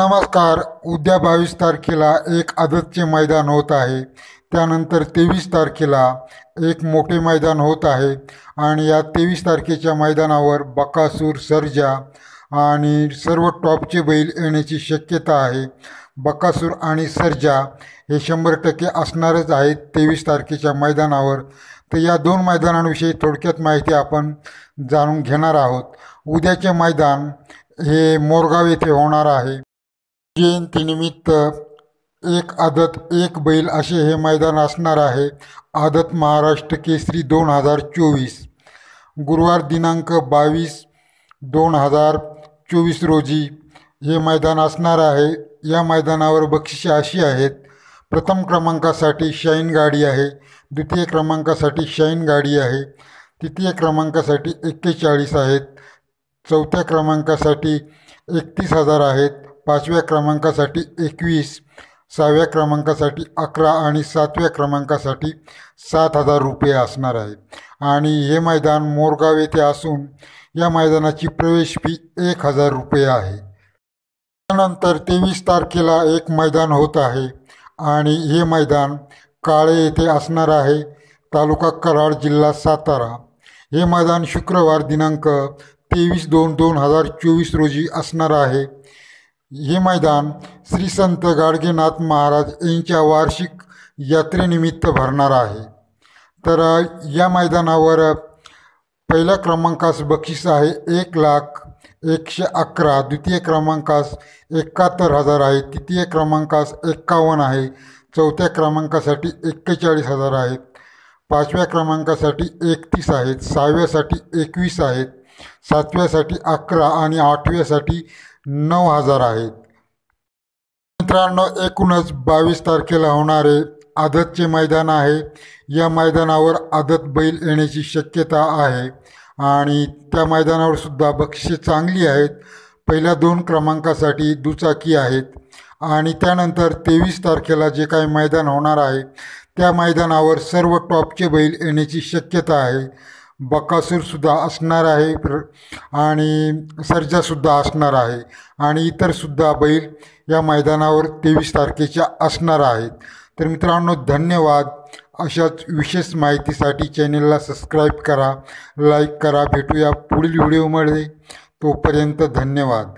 नमस्कार. उद्या 22 तारखेला एक आदतचे मैदान होत आहे. त्यानंतर 23 तारखेला एक मोठे मैदान होत आहे आणि या 23 तारखेच्या मैदानावर बकासूर, सर्जा आणि सर्व टॉपचे बैल येण्याची शक्यता आहे. बकासूर आणि सर्जा हे 100% असणारच आहेत 23 तारखेच्या मैदानावर. तर या दोन मैदानांविषयी थोडक्यात माहिती आपण जाणून घेणार आहोत. उद्याचे मैदान हे मोरगाव येथे होणार आहे. जयंतीनिमित्त एक आदत एक बैल असे हे मैदान असणार आहे. आदत महाराष्ट्र केसरी 2024 गुरुवार दिनांक 22/2024 रोजी हे मैदान असणार आहे. या मैदानावर बक्षिसे अशी आहेत. प्रथम क्रमांकासाठी शाईन गाडी आहे, द्वितीय क्रमांकासाठी शाईन गाडी आहे, तृतीय क्रमांकासाठी 41 आहेत, चौथ्या क्रमांकासाठी 31,000 आहेत, पाचव्या क्रमांकासाठी 21, सहाव्या क्रमांकासाठी 11 आणि सातव्या क्रमांकासाठी 7,000 रुपये असणार आहे. आणि हे मैदान मोरगाव येथे असून या मैदानाची प्रवेश फी 1,000 रुपये आहे. त्यानंतर 23 तारखेला एक मैदान होत आहे आणि हे मैदान काळे येथे असणार आहे, तालुका कराड, जिल्हा सातारा. हे मैदान शुक्रवार दिनांक 23/2/2024 रोजी असणार आहे. हे मैदान श्री संत गाडगेनाथ महाराज यांच्या वार्षिक यात्रेनिमित्त भरणार आहे. तर या मैदानावर पहिल्या क्रमांकास बक्षीस आहे 1,01,11, द्वितीय क्रमांकास 71,000 आहे, तृतीय क्रमांकास 51 आहे, चौथ्या क्रमांकासाठी 41,000 आहेत, पाचव्या क्रमांकासाठी 31 आहेत, सहाव्यासाठी 21 आहेत, सातव्यासाठी 11 आणि आठव्यासाठी 9,000 आहेत. मित्रांनो, एकूणच 22 तारखेला होणारे आदतचे मैदान आहे. या मैदानावर आदत बैल येण्याची शक्यता आहे आणि त्या मैदानावर सुद्धा बक्षिसे चांगली आहेत. पहिल्या 2 क्रमांकासाठी दुचाकी आहेत आणि त्यानंतर 23 तारखेला जे काही मैदान होणार आहे त्या मैदानावर सर्व टॉपचे बैल येण्याची शक्यता आहे. बकासूरसुद्धा असणार आहे आणि सर्जासुद्धा असणार आहे आणि इतरसुद्धा बैल या मैदानावर 23 तारखेच्या असणार आहेत. तर मित्रांनो, धन्यवाद. अशाच विशेष माहितीसाठी चॅनेलला सबस्क्राईब करा, लाईक करा. भेटूया पुढील व्हिडिओमध्ये. तोपर्यंत धन्यवाद.